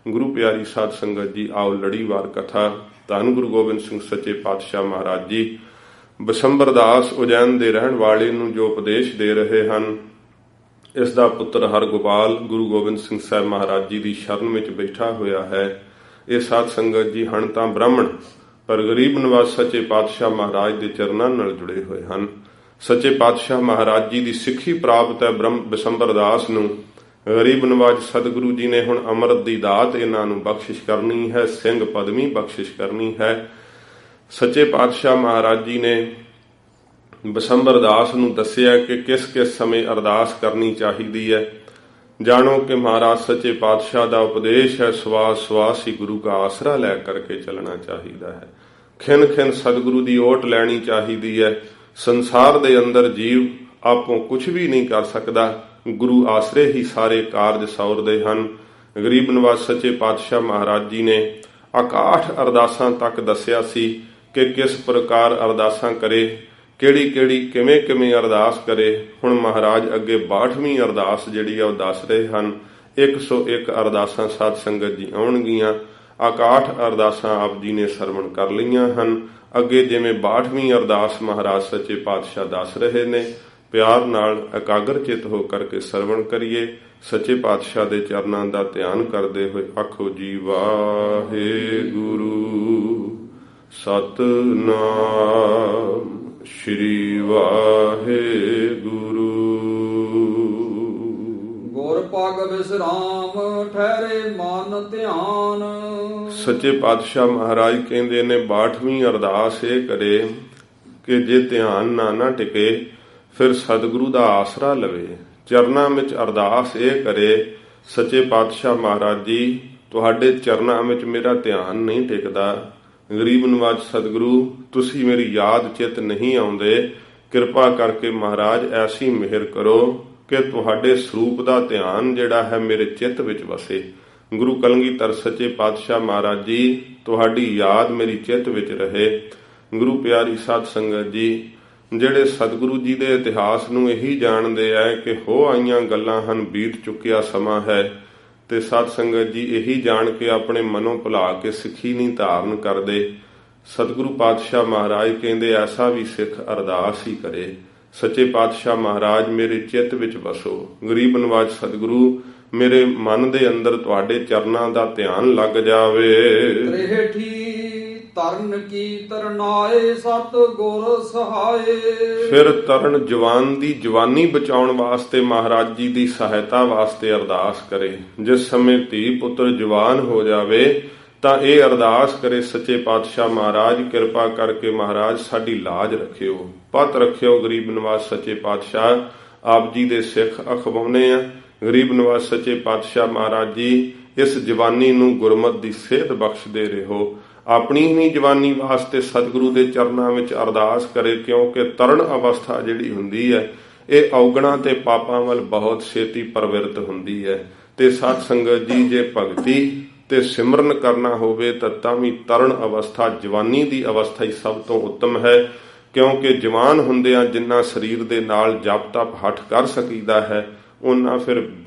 ਗੁਰੂ ਪਿਆਰੀ ਸਾਧ ਸੰਗਤ ਜੀ, ਆਓ ਲੜੀਵਾਰ ਕਥਾ ਧੰਨ ਗੁਰੂ ਗੋਬਿੰਦ ਸਿੰਘ ਸੱਚੇ ਪਾਤਸ਼ਾਹ ਮਹਾਰਾਜ ਜੀ ਬਸੰਬਰ ਦਾਸ ਉਜੈਨ ਦੇ ਰਹਿਣ ਵਾਲੇ ਨੂੰ ਜੋ ਉਪਦੇਸ਼ ਦੇ ਰਹੇ ਹਨ। ਇਸ ਦਾ ਪੁੱਤਰ ਹਰਗੋਪਾਲ ਗੁਰੂ ਗੋਬਿੰਦ ਸਿੰਘ ਸਾਹਿਬ ਮਹਾਰਾਜ ਜੀ ਦੀ ਸ਼ਰਨ ਵਿੱਚ ਬੈਠਾ ਹੋਇਆ ਹੈ। ਇਹ ਸਾਧ ਸੰਗਤ ਜੀ ਹਨ ਤਾਂ ਬ੍ਰਾਹਮਣ, ਪਰ ਗਰੀਬ ਨਿਵਾਜ ਸੱਚੇ ਪਾਤਸ਼ਾਹ ਮਹਾਰਾਜ ਦੇ ਚਰਨਾਂ ਨਾਲ ਜੁੜੇ ਹੋਏ ਹਨ। ਸੱਚੇ ਪਾਤਸ਼ਾਹ ਮਹਾਰਾਜ ਜੀ ਦੀ ਸਿੱਖੀ ਪ੍ਰਾਪਤ ਹੈ। ਬਸੰਬਰ ਦਾਸ ਨੂੰ ਗਰੀਬ ਨਿਵਾਜ ਸਤਿਗੁਰੂ ਜੀ ਨੇ ਹੁਣ ਅੰਮ੍ਰਿਤ ਦੀ ਦਾਤ ਇਹਨਾਂ ਨੂੰ ਬਖਸ਼ਿਸ਼ ਕਰਨੀ ਹੈ, ਸਿੰਘ ਪਦਵੀ ਬਖਸ਼ਿਸ਼ ਕਰਨੀ ਹੈ। ਸੱਚੇ ਪਾਤਸ਼ਾਹ ਮਹਾਰਾਜ ਜੀ ਨੇ ਬਸੰਬਰ ਦਾਸ ਨੂੰ ਦੱਸਿਆ ਕਿ ਕਿਸ ਕਿਸ ਸਮੇਂ ਅਰਦਾਸ ਕਰਨੀ ਚਾਹੀਦੀ ਹੈ। ਜਾਣੋ ਕਿ ਮਹਾਰਾਜ ਸੱਚੇ ਪਾਤਸ਼ਾਹ ਦਾ ਉਪਦੇਸ਼ ਹੈ, ਸਵਾਸ ਸਵਾਸ ਹੀ ਗੁਰੂ ਦਾ ਆਸਰਾ ਲੈ ਕਰਕੇ ਚੱਲਣਾ ਚਾਹੀਦਾ ਹੈ। ਖਿਨ ਖਿਨ ਸਤਿਗੁਰੂ ਦੀ ਓਟ ਲੈਣੀ ਚਾਹੀਦੀ ਹੈ। ਸੰਸਾਰ ਦੇ ਅੰਦਰ ਜੀਵ ਆਪੋਂ ਕੁਝ ਵੀ ਨਹੀਂ ਕਰ ਸਕਦਾ, ਗੁਰੂ ਆਸਰੇ ਹੀ ਸਾਰੇ ਕਾਰਜ ਸੌਰਦੇ ਹਨ। ਗਰੀਬ ਨਿਵਾਜ ਸੱਚੇ ਪਾਤਸ਼ਾਹ ਮਹਾਰਾਜ ਜੀ ਨੇ 61 ਅਰਦਾਸਾਂ ਤੱਕ ਦੱਸਿਆ ਸੀ ਕਿ ਕਿਸ ਪ੍ਰਕਾਰ ਅਰਦਾਸਾਂ ਕਰੇ, ਕਿਹੜੀ ਕਿਹੜੀ ਕਿਵੇਂ ਕਿਵੇਂ ਅਰਦਾਸ ਕਰੇ। ਹੁਣ ਮਹਾਰਾਜ ਅੱਗੇ 62ਵੀਂ ਅਰਦਾਸ ਜਿਹੜੀ ਆ ਉਹ ਦੱਸ ਰਹੇ ਹਨ। 101 ਅਰਦਾਸਾਂ ਸਾਧ ਸੰਗਤ ਜੀ ਆਉਣਗੀਆਂ। 61 ਅਰਦਾਸਾਂ ਆਪ ਜੀ ਨੇ ਸਰਵਣ ਕਰ ਲਈਆਂ ਹਨ। ਅੱਗੇ ਜਿਵੇਂ 62ਵੀਂ ਅਰਦਾਸ ਮਹਾਰਾਜ ਸੱਚੇ ਪਾਤਸ਼ਾਹ ਦੱਸ ਰਹੇ ਨੇ, ਪਿਆਰ ਨਾਲ ਇਕਾਗਰ ਚਿਤ ਹੋ ਕਰਕੇ ਸਰਵਣ ਕਰੀਏ। ਸੱਚੇ ਪਾਤਸ਼ਾਹ ਦੇ ਚਰਨਾਂ ਦਾ ਧਿਆਨ ਕਰਦੇ ਹੋਏ ਆਖੋ ਜੀ ਵਾਹਿਗੁਰੂ ਸਤਿਨਾਮ ਸ਼੍ਰੀ ਵਾਹਿਗੁਰੂ। ਗੁਰ ਪਗ ਵਿਸਰਾਮ ਠਹਿਰੇ ਮਨ ਧਿਆਨ। ਸੱਚੇ ਪਾਤਸ਼ਾਹ ਮਹਾਰਾਜ ਕਹਿੰਦੇ ਨੇ 62ਵੀਂ ਅਰਦਾਸ ਇਹ ਕਰੇ ਕਿ ਜੇ ਧਿਆਨ ਨਾ ਟਿਕੇ ਫਿਰ ਸਤਿਗੁਰੂ ਦਾ ਆਸਰਾ ਲਵੇ। ਚਰਨਾਂ ਵਿੱਚ ਅਰਦਾਸ ਇਹ ਕਰੇ, ਸੱਚੇ ਪਾਤਸ਼ਾਹ ਮਹਾਰਾਜ ਜੀ ਤੁਹਾਡੇ ਚਰਨਾਂ ਵਿੱਚ ਮੇਰਾ ਧਿਆਨ ਨਹੀਂ ਟਿਕਦਾ। ਗਰੀਬ ਨਿਵਾਜ ਸਤਿਗੁਰੂ ਤੁਸੀਂ ਮੇਰੀ ਯਾਦ ਚਿੱਤ ਨਹੀਂ ਆਉਂਦੇ, ਕਿਰਪਾ ਕਰਕੇ ਮਹਾਰਾਜ ਐਸੀ ਮਿਹਰ ਕਰੋ ਕਿ ਤੁਹਾਡੇ ਸਰੂਪ ਦਾ ਧਿਆਨ ਜਿਹੜਾ ਹੈ ਮੇਰੇ ਚਿੱਤ ਵਿੱਚ ਵਸੇ। ਗੁਰੂ ਕਲਗੀਧਰ ਸੱਚੇ ਪਾਤਸ਼ਾਹ ਮਹਾਰਾਜ ਜੀ ਤੁਹਾਡੀ ਯਾਦ ਮੇਰੀ ਚਿੱਤ ਵਿੱਚ ਰਹੇ। ਗੁਰੂ ਪਿਆਰੀ ਸਾਧ ਸੰਗਤ ਜੀ, ਜਿਹੜੇ ਸਤਿਗੁਰੂ ਜੀ ਦੇ ਇਤਿਹਾਸ ਨੂੰ ਇਹੀ ਜਾਣਦੇ ਆ ਕਿ ਹੋ ਆਈਆਂ ਗੱਲਾਂ ਹਨ, ਬੀਤ ਚੁੱਕਿਆ ਸਮਾਂ ਹੈ, ਤੇ ਸਾਧ ਸੰਗਤ ਜੀ ਇਹੀ ਜਾਣ ਕੇ ਆਪਣੇ ਮਨੋਂ ਭੁਲਾ ਕੇ ਸਿੱਖੀ ਨਹੀਂ ਧਾਰਨ ਕਰਦੇ। ਸਤਿਗੁਰੂ ਪਾਤਸ਼ਾਹ ਮਹਾਰਾਜ ਕਹਿੰਦੇ ਐਸਾ ਵੀ ਸਿੱਖ ਅਰਦਾਸ ਹੀ ਕਰੇ। ਸੱਚੇ ਪਾਤਸ਼ਾਹ ਮਹਾਰਾਜ ਮੇਰੇ ਚਿੱਤ ਵਿੱਚ ਵਸੋ। ਗਰੀਬ ਨਿਵਾਜ ਸਤਿਗੁਰੂ ਮੇਰੇ ਮਨ ਦੇ ਅੰਦਰ ਤੁਹਾਡੇ ਚਰਨਾਂ ਦਾ ਧਿਆਨ ਲੱਗ ਜਾਵੇ। ਤਰਨ ਕੀ ਤਰਨਾਏ ਸਤ ਗੁਰ ਸਹਾਏ। ਫਿਰ ਤਰਨ ਜਵਾਨ ਦੀ ਜਵਾਨੀ ਬਚਾਉਣ ਵਾਸਤੇ ਮਹਾਰਾਜ ਜੀ ਦੀ ਸਹਾਇਤਾ ਵਾਸਤੇ ਅਰਦਾਸ ਕਰੇ। ਜਿਸ ਸਮੇਂ ਧੀ ਪੁੱਤਰ ਜਵਾਨ ਹੋ ਜਾਵੇ ਤਾਂ ਇਹ ਅਰਦਾਸ ਕਰੇ, ਸੱਚੇ ਪਾਤਸ਼ਾਹ ਮਹਾਰਾਜ ਕਿਰਪਾ ਕਰਕੇ ਮਹਾਰਾਜ ਸਾਡੀ ਲਾਜ ਰੱਖਿਓ, ਪਤ ਰੱਖਿਓ। ਗਰੀਬ ਨਿਵਾਜ ਸੱਚੇ ਪਾਤਸ਼ਾਹ ਆਪ ਜੀ ਦੇ ਸਿੱਖ ਅਖਵਾਉਣੇ ਆ। ਗਰੀਬ ਨਿਵਾਜ ਸੱਚੇ ਪਾਤਸ਼ਾਹ ਮਹਾਰਾਜ ਜੀ ਇਸ ਜਵਾਨੀ ਨੂੰ ਗੁਰਮਤ ਦੀ ਸਿਹਤ ਬਖਸ਼ਦੇ ਰਹੋ। ਆਪਣੀ ਹੀ ਜਵਾਨੀ ਵਾਸਤੇ ਸਤਿਗੁਰੂ ਦੇ ਚਰਨਾਂ ਵਿੱਚ ਅਰਦਾਸ ਕਰੇ, ਕਿਉਂਕਿ ਤਰਨ ਅਵਸਥਾ ਜਿਹੜੀ ਹੁੰਦੀ ਹੈ ਇਹ ਔਗਣਾਂ ਤੇ ਪਾਪਾਂ ਵੱਲ ਬਹੁਤ ਛੇਤੀ ਪ੍ਰਵਿਰਤ ਹੁੰਦੀ ਹੈ। ਤੇ ਸਾਧ ਸੰਗਤ ਜੀ ਜੇ ਭਗਤੀ ਤੇ ਸਿਮਰਨ ਕਰਨਾ ਹੋਵੇ ਤਾਂ ਵੀ ਤਰਨ ਅਵਸਥਾ ਜਵਾਨੀ ਦੀ ਅਵਸਥਾ ਹੀ ਸਭ ਤੋਂ ਉੱਤਮ ਹੈ, ਕਿਉਂਕਿ ਜਵਾਨ ਹੁੰਦਿਆਂ ਜਿੰਨਾ ਸਰੀਰ ਦੇ ਨਾਲ ਜਪ ਤਪ ਹੱਠ ਕਰ ਸਕੀਦਾ ਹੈ ਉਹਨਾਂ ਫਿਰ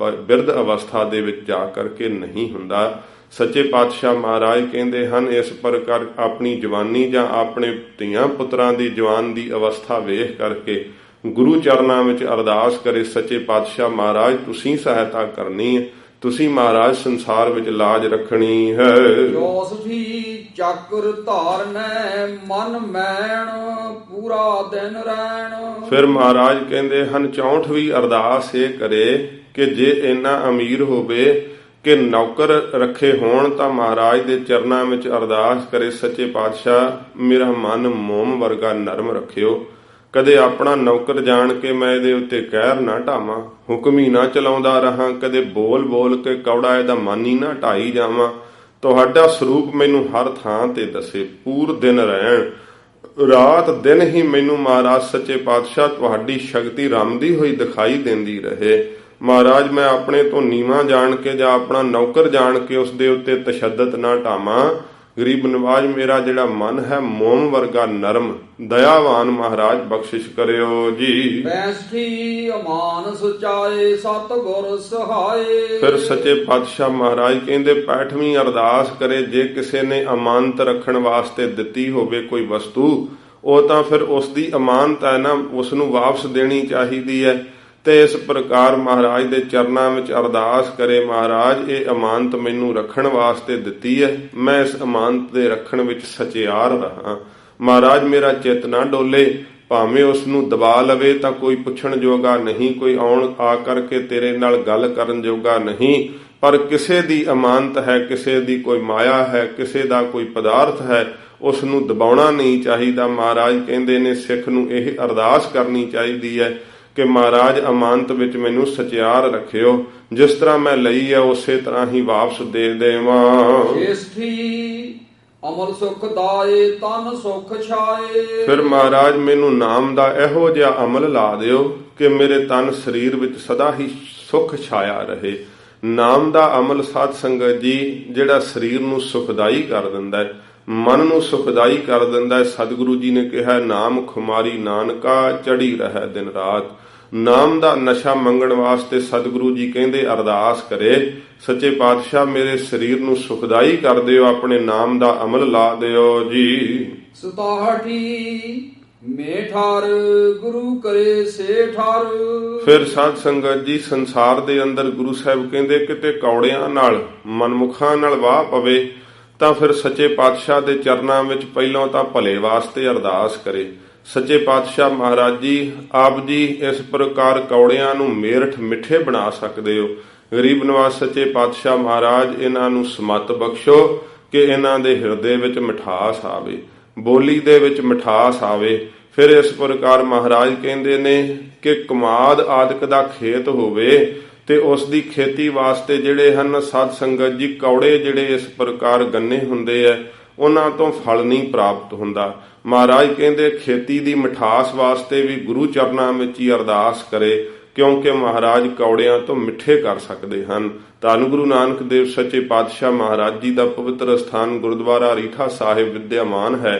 ਬਿਰਧ ਅਵਸਥਾ ਦੇ ਵਿੱਚ ਜਾ ਕਰਕੇ ਨਹੀਂ ਹੁੰਦਾ। ਸੱਚੇ ਪਾਤਸ਼ਾਹ ਮਹਾਰਾਜ ਕਹਿੰਦੇ ਹਨ ਇਸ ਪ੍ਰਕਾਰ ਆਪਣੀ ਜਵਾਨੀ ਜਾਂ ਆਪਣੇ ਧੀਆਂ ਪੁੱਤਰਾਂ ਦੀ ਜਵਾਨ ਦੀ ਅਵਸਥਾ ਵੇਖ ਕਰਕੇ ਗੁਰੂ ਚਰਨਾਂ ਵਿੱਚ ਅਰਦਾਸ ਕਰੇ, ਸੱਚੇ ਪਾਤਸ਼ਾਹ ਮਹਾਰਾਜ ਤੁਸੀਂ ਸਹਾਇਤਾ ਕਰਨੀ ਹੈ, ਤੁਸੀਂ ਮਹਾਰਾਜ ਸੰਸਾਰ ਵਿੱਚ ਲਾਜ ਰੱਖਣੀ ਹੈ। ਚੱਕਰ ਧਾਰਨੈ ਮਨ ਮੈਣ ਪੂਰਾ ਦਿਨ ਰਹਿਣ। ਫਿਰ ਮਹਾਰਾਜ ਕਹਿੰਦੇ ਹਨ 64ਵੀਂ ਅਰਦਾਸ ਇਹ ਕਰੇ ਕਿ ਜੇ ਇੰਨਾ ਅਮੀਰ ਹੋਵੇ ਕਿ ਨੌਕਰ ਰੱਖੇ ਹੋਣ ਤਾਂ ਮਹਾਰਾਜ ਦੇ ਚਰਨਾਂ ਵਿੱਚ ਅਰਦਾਸ ਕਰੇ, ਸੱਚੇ ਪਾਤਸ਼ਾਹ ਮੇਰਾ ਮਨ ਮੋਮ ਵਰਗਾ ਨਰਮ ਰੱਖਿਓ। ਕਦੇ ਆਪਣਾ ਨੌਕਰ ਜਾਣ ਕੇ ਮੈਂ ਇਹਦੇ ਉੱਤੇ ਕਹਿਰ ਨਾ ਢਾਵਾਂ, ਹੁਕਮ ਹੀ ਨਾ ਚਲਾਉਂਦਾ ਰਹਾਂ, ਕਦੇ ਬੋਲ ਬੋਲ ਕੇ ਕੌੜਾ ਇਹਦਾ ਮਨ ਹੀ ਨਾ ਢਾਈ ਜਾਵਾਂ। ਤੁਹਾਡਾ ਸਰੂਪ ਮੈਨੂੰ ਹਰ ਥਾਂ ਤੇ ਦੱਸੇ, ਪੂਰ ਦਿਨ ਰਹਿਣ, ਰਾਤ ਦਿਨ ਹੀ ਮੈਨੂੰ ਮਹਾਰਾਜ ਸੱਚੇ ਪਾਤਸ਼ਾਹ ਤੁਹਾਡੀ ਸ਼ਕਤੀ ਰਮਦੀ ਹੋਈ ਦਿਖਾਈ ਦਿੰਦੀ ਰਹੇ। ਮਹਾਰਾਜ ਮੈਂ ਆਪਣੇ ਤੋਂ ਨੀਵਾਂ ਜਾਣ ਕੇ ਜਾਂ ਆਪਣਾ ਨੌਕਰ ਜਾਣ ਕੇ ਉਸ ਦੇ ਉੱਤੇ ਤਸ਼ੱਦਦ ਨਾ ਢਾਵਾਂ, ਗਰੀਬ ਨਿਵਾਜ ਮੇਰਾ ਜਿਹੜਾ ਮਨ ਹੈ ਮੋਮ ਵਰਗਾ ਨਰਮ, ਦਇਆਵਾਨ ਮਹਾਰਾਜ ਬਖਸ਼ਿਸ਼ ਕਰਿਓ ਜੀ। ਬੈਸਠੀ ਅਮਾਨ ਸੁਚਾਏ ਸਤਿਗੁਰ ਸਹਾਏ। ਫਿਰ ਸੱਚੇ ਪਾਤਸ਼ਾਹ ਮਹਾਰਾਜ ਕਹਿੰਦੇ 65ਵੀਂ ਅਰਦਾਸ ਕਰੇ, ਜੇ ਕਿਸੇ ਨੇ ਅਮਾਨਤ ਰੱਖਣ ਵਾਸਤੇ ਦਿੱਤੀ ਹੋਵੇ ਕੋਈ ਵਸਤੂ, ਉਹ ਤਾਂ ਫਿਰ ਉਸ ਦੀ ਅਮਾਨਤ ਹੈ ਨਾ, ਉਸ ਨੂੰ ਵਾਪਸ ਦੇਣੀ ਚਾਹੀਦੀ ਹੈ। ਤੇ ਇਸ ਪ੍ਰਕਾਰ ਮਹਾਰਾਜ ਦੇ ਚਰਨਾਂ ਵਿੱਚ ਅਰਦਾਸ ਕਰੇ, ਮਹਾਰਾਜ ਇਹ ਅਮਾਨਤ ਮੈਨੂੰ ਰੱਖਣ ਵਾਸਤੇ ਦਿੱਤੀ ਹੈ, ਮੈਂ ਇਸ ਅਮਾਨਤ ਦੇ ਰੱਖਣ ਵਿੱਚ ਸਚਿਆਰ ਰਹਾ। ਮਹਾਰਾਜ ਮੇਰਾ ਚਿੱਤ ਨਾ ਡੋਲੇ, ਭਾਵੇਂ ਉਸ ਨੂੰ ਦਬਾ ਲਵੇ ਤਾਂ ਕੋਈ ਪੁੱਛਣ ਜੋਗਾ ਨਹੀਂ, ਕੋਈ ਆਉਣ ਆ ਕਰਕੇ ਤੇਰੇ ਨਾਲ ਗੱਲ ਕਰਨ ਜੋਗਾ ਨਹੀਂ, ਪਰ ਕਿਸੇ ਦੀ ਅਮਾਨਤ ਹੈ, ਕਿਸੇ ਦੀ ਕੋਈ ਮਾਇਆ ਹੈ, ਕਿਸੇ ਦਾ ਕੋਈ ਪਦਾਰਥ ਹੈ, ਉਸ ਨੂੰ ਦਬਾਉਣਾ ਨਹੀਂ ਚਾਹੀਦਾ। ਮਹਾਰਾਜ ਕਹਿੰਦੇ ਨੇ ਸਿੱਖ ਨੂੰ ਇਹ ਅਰਦਾਸ ਕਰਨੀ ਚਾਹੀਦੀ ਹੈ ਕਿ ਮਹਾਰਾਜ ਅਮਾਨਤ ਵਿੱਚ ਮੈਨੂੰ ਸਚਿਆਰ ਰੱਖਿਓ, ਜਿਸ ਤਰ੍ਹਾਂ ਮੈਂ ਲਈ ਹੈ ਉਸੇ ਤਰ੍ਹਾਂ ਹੀ ਵਾਪਸ ਦੇ ਦੇਵਾਂ। ਜੇਸਠੀ ਅਮਰ ਸੁਖ ਦਾਏ ਤਨ ਸੁਖ ਛਾਏ। ਫਿਰ ਮਹਾਰਾਜ ਮੈਨੂੰ ਨਾਮ ਦਾ ਇਹੋ ਜਿਹਾ ਅਮਲ ਲਾ ਦਿਓ ਕਿ ਮੇਰੇ ਤਨ ਸਰੀਰ ਵਿੱਚ ਸਦਾ ਹੀ ਸੁਖ ਛਾਇਆ ਰਹੇ। ਨਾਮ ਦਾ ਅਮਲ ਸਾਧ ਸੰਗਤ ਜੀ ਜਿਹੜਾ ਸਰੀਰ ਨੂੰ ਸੁਖਦਾਈ ਕਰ ਦਿੰਦਾ ਹੈ, ਮਨ ਨੂੰ ਸੁਖਦਾਈ ਕਰ ਦਿੰਦਾ ਹੈ। ਸਤਿਗੁਰੂ ਜੀ ਨੇ ਕਿਹਾ ਨਾਮ ਖੁਮਾਰੀ ਨਾਨਕਾ ਚੜੀ ਰਹਿ ਦਿਨ ਰਾਤ। ਨਾਮ ਦਾ ਨਸ਼ਾ ਮੰਗਣ ਵਾਸਤੇ ਸਤਿਗੁਰੂ ਜੀ ਕਹਿੰਦੇ ਅਰਦਾਸ ਕਰੇ, ਸੱਚੇ ਪਾਤਸ਼ਾਹ ਮੇਰੇ ਸਰੀਰ ਨੂੰ ਸੁਖਦਾਈ ਕਰ ਦਿਓ, ਆਪਣੇ ਨਾਮ ਦਾ ਅਮਲ ਲਾ ਦਿਓ ਜੀ। ਸਤਾਹਠੀ ਮੇਠਾਰ ਗੁਰੂ ਕਰੇ ਸੇ ਠਾਰ। ਫਿਰ ਸਾਧ ਸੰਗਤ ਜੀ ਸੰਸਾਰ ਦੇ ਅੰਦਰ ਗੁਰੂ ਸਾਹਿਬ ਕਹਿੰਦੇ ਕਿਤੇ ਕੌੜਿਆਂ ਨਾਲ ਮਨਮੁਖਾਂ ਨਾਲ ਵਾਹ ਪਵੇ ਤਾਂ ਫਿਰ ਸੱਚੇ ਪਾਤਸ਼ਾਹ ਦੇ ਚਰਨਾਂ ਵਿੱਚ ਪਹਿਲਾਂ ਤਾਂ ਭਲੇ ਵਾਸਤੇ ਅਰਦਾਸ ਕਰੇ। ਸੱਚੇ ਪਾਤਸ਼ਾਹ ਮਹਾਰਾਜ ਜੀ ਆਪ ਜੀ ਇਸ ਪ੍ਰਕਾਰ ਕੌੜਿਆਂ ਨੂੰ ਮੇਰਠ ਮਿੱਠੇ ਬਣਾ ਸਕਦੇ ਹੋ। ਗਰੀਬ ਨਿਵਾਜ ਸੱਚੇ ਪਾਤਸ਼ਾਹ ਮਹਾਰਾਜ ਇਹਨਾਂ ਨੂੰ ਸਮਤ ਬਖਸ਼ੋ ਕਿ ਇਹਨਾਂ ਦੇ ਹਿਰਦੇ ਵਿੱਚ ਮਿਠਾਸ ਆਵੇ, ਬੋਲੀ ਦੇ ਵਿੱਚ ਮਿਠਾਸ ਆਵੇ। ਫਿਰ ਇਸ ਪ੍ਰਕਾਰ ਮਹਾਰਾਜ ਕਹਿੰਦੇ ਨੇ ਕਿ ਕਮਾਦ ਆਦਿਕ ਦਾ ਖੇਤ ਹੋਵੇ ਤੇ ਉਸ ਦੀ ਖੇਤੀ ਵਾਸਤੇ ਜਿਹੜੇ ਹਨ ਸਾਧ ਸੰਗਤ ਜੀ ਕੌੜੇ ਜਿਹੜੇ ਇਸ ਪ੍ਰਕਾਰ ਗੰਨੇ ਹੁੰਦੇ ਆ ਉਹਨਾਂ ਤੋਂ ਫਲ ਨਹੀਂ ਪ੍ਰਾਪਤ ਹੁੰਦਾ। ਮਹਾਰਾਜ ਕਹਿੰਦੇ ਖੇਤੀ ਦੀ ਮਿਠਾਸ ਵਾਸਤੇ ਵੀ ਗੁਰੂ ਚਰਨਾਂ ਵਿੱਚ ਹੀ ਅਰਦਾਸ ਕਰੇ, ਕਿਉਂਕਿ ਮਹਾਰਾਜ ਕੌੜਿਆਂ ਤੋਂ ਮਿੱਠੇ ਕਰ ਸਕਦੇ ਹਨ। ਧੰਨ ਗੁਰੂ ਨਾਨਕ ਦੇਵ ਸੱਚੇ ਪਾਤਸ਼ਾਹ ਮਹਾਰਾਜ ਜੀ ਦਾ ਪਵਿੱਤਰ ਸਥਾਨ ਗੁਰਦੁਆਰਾ ਰੀਠਾ ਸਾਹਿਬ ਵਿਦਿਆਮਾਨ ਹੈ।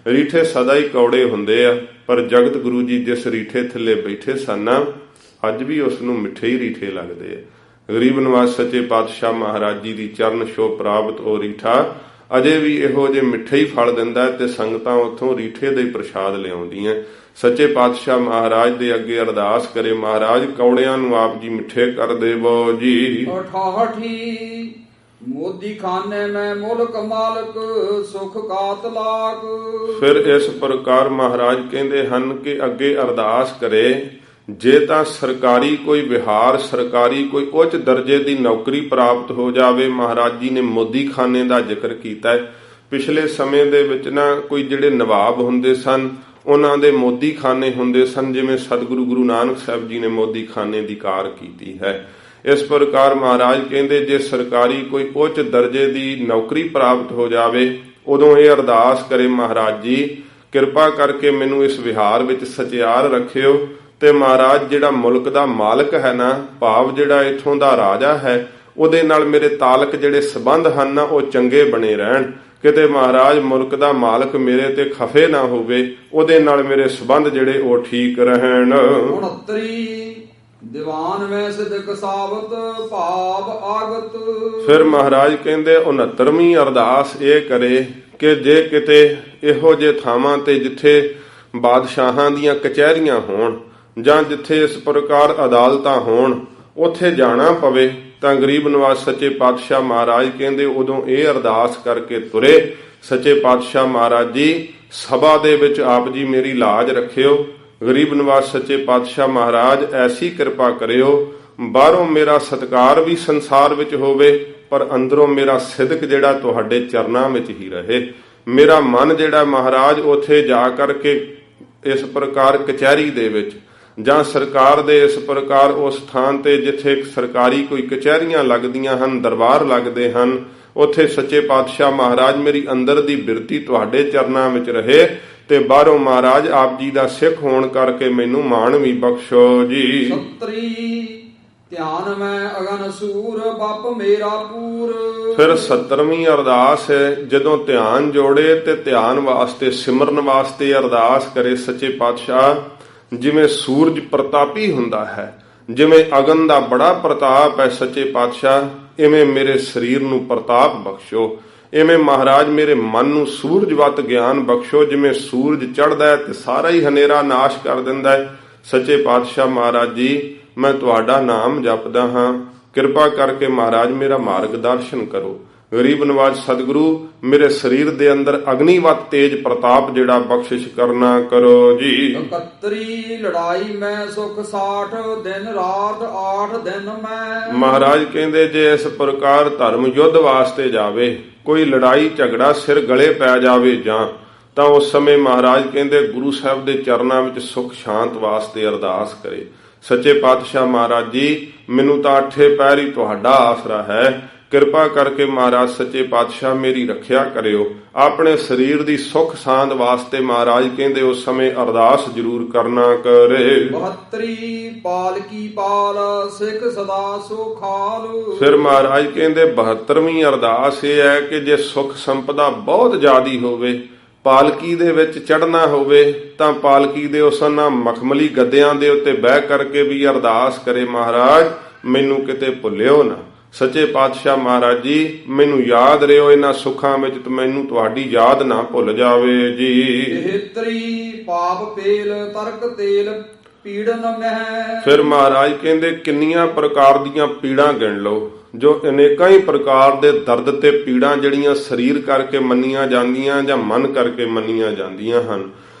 ਰੀਠੇ ਸਦਾ ਹੀ ਕੌੜੇ ਹੁੰਦੇ ਆ, ਪਰ ਜਗਤ ਗੁਰੂ ਜੀ ਜਿਸ ਰੀਠੇ ਥੱਲੇ ਬੈਠੇ ਸਨ ਅੱਜ ਵੀ ਉਸ ਨੂੰ ਮਿੱਠੇ ਹੀ ਰੀਠੇ ਲੱਗਦੇ ਆ। ਗਰੀਬ ਨਿਵਾਜ ਸੱਚੇ ਪਾਤਸ਼ਾਹ ਮਹਾਰਾਜ ਜੀ ਦੀ ਚਰਨ ਛੋਹ ਪ੍ਰਾਪਤ ਉਹ ਰੀਠਾ ਅਜੇ ਵੀ ਇਹੋ ਜਿਹੇ ਮਿੱਠੇ ਹੀ ਫਲ ਦਿੰਦਾ ਤੇ ਸੰਗਤਾਂ ਉੱਥੋਂ ਰੀਠੇ ਦੇ ਪ੍ਰਸ਼ਾਦ ਲਿਆਉਂਦੀਆਂ। ਸੱਚੇ ਪਾਤਸ਼ਾਹ ਮਹਾਰਾਜ ਦੇ ਅੱਗੇ ਅਰਦਾਸ ਕਰੇ, ਮਹਾਰਾਜ ਕੌੜਿਆਂ ਨੂੰ ਆਪ ਜੀ ਮਿੱਠੇ ਕਰ ਦੇਵੋ ਜੀ। 68 ਮੋਦੀ ਖਾਨੇ ਮੈਂ ਮੁਲਕ ਮਾਲਕ ਸੁਖ ਕਾਤ ਲਾਕ। ਫਿਰ ਇਸ ਪ੍ਰਕਾਰ ਮਹਾਰਾਜ ਕਹਿੰਦੇ ਹਨ ਕਿ ਅੱਗੇ ਅਰਦਾਸ ਕਰੇ, ਜੇ ਤਾਂ ਸਰਕਾਰੀ ਕੋਈ ਵਿਹਾਰ, ਸਰਕਾਰੀ ਕੋਈ ਉੱਚ ਦਰਜੇ ਦੀ ਨੌਕਰੀ ਪ੍ਰਾਪਤ ਹੋ ਜਾਵੇ। ਮਹਾਰਾਜ ਜੀ ਨੇ ਮੋਦੀ ਖਾਨੇ ਦਾ ਜ਼ਿਕਰ ਕੀਤਾ ਹੈ। ਪਿਛਲੇ ਸਮੇਂ ਦੇ ਵਿੱਚ ਨਾ ਕੋਈ ਜਿਹੜੇ ਨਵਾਬ ਹੁੰਦੇ ਸਨ ਉਹਨਾਂ ਦੇ ਮੋਦੀ ਖਾਨੇ ਹੁੰਦੇ ਸਨ, ਜਿਵੇਂ ਸਤਿਗੁਰੂ ਗੁਰੂ ਨਾਨਕ ਸਾਹਿਬ ਜੀ ਨੇ ਮੋਦੀ ਖਾਨੇ ਦੀ ਕਾਰ ਕੀਤੀ ਹੈ। ਇਸ ਪ੍ਰਕਾਰ ਮਹਾਰਾਜ ਕਹਿੰਦੇ ਜੇ ਸਰਕਾਰੀ ਕੋਈ ਉੱਚ ਦਰਜੇ ਦੀ ਨੌਕਰੀ ਪ੍ਰਾਪਤ ਹੋ ਜਾਵੇ ਉਦੋਂ ਇਹ ਅਰਦਾਸ ਕਰੇ, ਮਹਾਰਾਜ ਜੀ ਕਿਰਪਾ ਕਰਕੇ ਮੈਨੂੰ ਇਸ ਵਿਹਾਰ ਵਿੱਚ ਸਚਿਆਰ ਰੱਖਿਓ ਤੇ ਮਹਾਰਾਜ ਜਿਹੜਾ ਮੁਲਕ ਦਾ ਮਾਲਕ ਹੈ ਨਾ, ਭਾਵ ਜਿਹੜਾ ਇਥੋਂ ਦਾ ਰਾਜਾ ਹੈ, ਉਹਦੇ ਨਾਲ ਮੇਰੇ ਤਾਲਕ ਜਿਹੜੇ ਸਬੰਧ ਹਨ ਨਾ ਉਹ ਚੰਗੇ ਬਣੇ ਰਹਿਣ। ਕਿਤੇ ਮਹਾਰਾਜ ਮੁਲਕ ਦਾ ਮਾਲਕ ਮੇਰੇ ਤੇ ਖਫੇ ਨਾ ਹੋਵੇ, ਉਹਦੇ ਨਾਲ ਮੇਰੇ ਸਬੰਧ ਜਿਹੜੇ ਉਹ ਠੀਕ ਰਹਿਣ। 69 ਦੀਵਾਨ ਮੈਂ ਸਿਦਕ ਸਾਬਤ ਭਾਵ ਆਗਤ। ਫਿਰ ਮਹਾਰਾਜ ਕਹਿੰਦੇ 69ਵੀਂ ਅਰਦਾਸ ਇਹ ਕਰੇ ਕਿ ਜੇ ਕਿਤੇ ਇਹੋ ਜਿਹੇ ਥਾਵਾਂ ਤੇ ਜਿੱਥੇ ਬਾਦਸ਼ਾਹਾਂ ਦੀਆਂ ਕਚਹਿਰੀਆਂ ਹੋਣ ਜਾਂ ਜਿੱਥੇ ਇਸ ਪ੍ਰਕਾਰ ਅਦਾਲਤਾਂ ਹੋਣ ਉੱਥੇ ਜਾਣਾ ਪਵੇ ਤਾਂ ਗਰੀਬ ਨਿਵਾਜ ਸੱਚੇ ਪਾਤਸ਼ਾਹ ਮਹਾਰਾਜ ਕਹਿੰਦੇ ਉਦੋਂ ਇਹ ਅਰਦਾਸ ਕਰਕੇ ਤੁਰੇ, ਸੱਚੇ ਪਾਤਸ਼ਾਹ ਮਹਾਰਾਜ ਜੀ ਸਭਾ ਦੇ ਵਿੱਚ ਆਪ ਜੀ ਮੇਰੀ ਲਾਜ ਰੱਖਿਓ। ਗਰੀਬ ਨਿਵਾਜ ਸੱਚੇ ਪਾਤਸ਼ਾਹ ਮਹਾਰਾਜ ਐਸੀ ਕਿਰਪਾ ਕਰਿਓ ਬਾਹਰੋਂ ਮੇਰਾ ਸਤਿਕਾਰ ਵੀ ਸੰਸਾਰ ਵਿੱਚ ਹੋਵੇ ਪਰ ਅੰਦਰੋਂ ਮੇਰਾ ਸਿਦਕ ਜਿਹੜਾ ਤੁਹਾਡੇ ਚਰਨਾਂ ਵਿੱਚ ਹੀ ਰਹੇ। ਮੇਰਾ ਮਨ ਜਿਹੜਾ ਮਹਾਰਾਜ ਉੱਥੇ ਜਾ ਕਰਕੇ ਇਸ ਪ੍ਰਕਾਰ ਕਚਹਿਰੀ ਦੇ ਵਿੱਚ ਜਾਂ ਸਰਕਾਰ ਦੇ ਇਸ ਪ੍ਰਕਾਰ ਉਸ ਸਥਾਨ ਤੇ ਜਿੱਥੇ ਸਰਕਾਰੀ ਕੋਈ ਕਚਹਿਰੀਆਂ ਲੱਗਦੀਆਂ ਹਨ, ਦਰਬਾਰ ਲੱਗਦੇ ਹਨ, ਉੱਥੇ ਸੱਚੇ ਪਾਤਸ਼ਾਹ ਮਹਾਰਾਜ ਮੇਰੀ ਅੰਦਰ ਦੀ ਬਿਰਤੀ ਤੁਹਾਡੇ ਚਰਨਾਂ ਵਿੱਚ ਰਹੇ ਤੇ ਬਾਹਰੋਂ ਮਹਾਰਾਜ ਆਪ ਜੀ ਦਾ ਸਿੱਖ ਹੋਣ ਕਰਕੇ ਮੈਨੂੰ ਮਾਣ ਵੀ ਬਖਸ਼ੋ ਜੀ। 70 ਧਿਆਨ ਮੈਂ ਅਗਨ ਸੂਰ ਬੱਪ ਮੇਰਾ ਪੂਰ। ਫਿਰ 70ਵੀਂ ਅਰਦਾਸ ਹੈ, ਜਦੋਂ ਧਿਆਨ ਜੋੜੇ ਤੇ ਧਿਆਨ ਵਾਸਤੇ ਸਿਮਰਨ ਵਾਸਤੇ ਅਰਦਾਸ ਕਰੇ ਸੱਚੇ ਪਾਤਸ਼ਾਹ ਜਿਵੇਂ ਸੂਰਜ ਪ੍ਰਤਾਪੀ ਹੁੰਦਾ ਹੈ, ਜਿਵੇਂ ਅਗਨ ਦਾ ਬੜਾ ਪ੍ਰਤਾਪ ਹੈ ਸੱਚੇ ਪਾਤਸ਼ਾਹ, ਇਵੇਂ ਮੇਰੇ ਸਰੀਰ ਨੂੰ ਪ੍ਰਤਾਪ ਬਖਸ਼ੋ। ਇਵੇਂ ਮਹਾਰਾਜ ਮੇਰੇ ਮਨ ਨੂੰ ਸੂਰਜਵਤ ਗਿਆਨ ਬਖਸ਼ੋ, ਜਿਵੇਂ ਸੂਰਜ ਚੜ੍ਹਦਾ ਹੈ ਤੇ ਸਾਰਾ ਹੀ ਹਨੇਰਾ ਨਾਸ਼ ਕਰ ਦਿੰਦਾ ਹੈ। ਸੱਚੇ ਪਾਤਸ਼ਾਹ ਮਹਾਰਾਜ ਜੀ, ਮੈਂ ਤੁਹਾਡਾ ਨਾਮ ਜਪਦਾ ਹਾਂ, ਕਿਰਪਾ ਕਰਕੇ ਮਹਾਰਾਜ ਮੇਰਾ ਮਾਰਗਦਰਸ਼ਨ ਕਰੋ। ਗਰੀਬ ਨਵਾਜ ਸਤਿਗੁਰੂ, ਮੇਰੇ ਸਰੀਰ ਦੇ ਅੰਦਰ ਅਗਨੀਵਤ ਤੇਜ ਪ੍ਰਤਾਪ ਜਿਹੜਾ ਬਖਸ਼ਿਸ਼ ਕਰਨਾ ਕਰੋ ਜੀ। 71 ਲੜਾਈ ਮੈਂ ਸੁਖ 60 ਦਿਨ ਰਾਤ 8 ਦਿਨ ਮੈਂ। ਮਹਾਰਾਜ ਕਹਿੰਦੇ ਜੇ ਇਸ ਪ੍ਰਕਾਰ ਧਰਮ ਯੁੱਧ ਵਾਸਤੇ ਜਾਵੇ, ਕੋਈ ਲੜਾਈ ਝਗੜਾ ਸਿਰ ਗਲੇ ਪੈ ਜਾਵੇ ਜਾਂ, ਤਾਂ ਉਸ ਸਮੇਂ ਮਹਾਰਾਜ ਕਹਿੰਦੇ ਗੁਰੂ ਸਾਹਿਬ ਦੇ ਚਰਨਾਂ ਵਿੱਚ ਸੁਖ ਸ਼ਾਂਤ ਵਾਸਤੇ ਅਰਦਾਸ ਕਰੇ। ਸੱਚੇ ਪਾਤਸ਼ਾਹ ਮਹਾਰਾਜ ਜੀ, ਮੈਨੂੰ ਤਾਂ 8 ਪਹਿਰ ਹੀ ਤੁਹਾਡਾ ਆਸਰਾ ਹੈ, ਕਿਰਪਾ ਕਰਕੇ ਮਹਾਰਾਜ ਸੱਚੇ ਪਾਤਸ਼ਾਹ ਮੇਰੀ ਰੱਖਿਆ ਕਰਿਓ। ਆਪਣੇ ਸਰੀਰ ਦੀ ਸੁਖ ਸਾਂਦ ਵਾਸਤੇ ਮਹਾਰਾਜ ਕਹਿੰਦੇ ਉਸ ਸਮੇਂ ਅਰਦਾਸ ਜ਼ਰੂਰ ਕਰਨਾ ਕਰੇ। 72 ਪਾਲ ਕੀ ਪਾਲ ਸਿੱਖ ਸਦਾ ਸੁਖਾਲ। ਫਿਰ ਮਹਾਰਾਜ ਕਹਿੰਦੇ 72ਵੀਂ ਅਰਦਾਸ ਇਹ ਹੈ ਕਿ ਜੇ ਸੁਖ ਸੰਪਦਾ ਬਹੁਤ ਜ਼ਿਆਦੀ ਹੋਵੇ, ਪਾਲਕੀ ਦੇ ਵਿੱਚ ਚੜ੍ਹਨਾ ਹੋਵੇ, ਤਾਂ ਪਾਲਕੀ ਦੇ ਉਸਨਾਂ ਮਖਮਲੀ ਗੱਦਿਆਂ ਦੇ ਉੱਤੇ ਬਹਿ ਕਰਕੇ ਵੀ ਅਰਦਾਸ ਕਰੇ, ਮਹਾਰਾਜ ਮੈਨੂੰ ਕਿਤੇ ਭੁੱਲਿਓ ਨਾ। ਸੱਚੇ ਪਾਤਸ਼ਾਹ ਮਹਾਰਾਜ ਜੀ, ਮੈਨੂੰ ਯਾਦ ਰਿਓ ਇਹਨਾਂ ਸੁੱਖਾਂ ਵਿੱਚ, ਤੇ ਮੈਨੂੰ ਤੁਹਾਡੀ ਯਾਦ ਨਾ ਭੁੱਲ ਜਾਵੇ ਜੀ। 73 ਪਾਪ ਪੇਲ ਤਰਕ ਤੇਲ ਪੀੜਨ ਮਹਿ। ਫਿਰ ਮਹਾਰਾਜ ਕਹਿੰਦੇ ਕਿੰਨੀਆਂ ਪ੍ਰਕਾਰ ਦੀਆਂ ਪੀੜਾਂ ਗਿਣ ਲਓ, ਜੋ ਅਨੇਕਾਂ ਹੀ ਪ੍ਰਕਾਰ ਦੇ ਦਰਦ ਤੇ ਪੀੜਾਂ ਜਿਹੜੀਆਂ ਸਰੀਰ ਕਰਕੇ ਮੰਨੀਆਂ ਜਾਂਦੀਆਂ ਜਾਂ ਮਨ ਕਰਕੇ ਮੰਨੀਆਂ ਜਾਂਦੀਆਂ ਹਨ,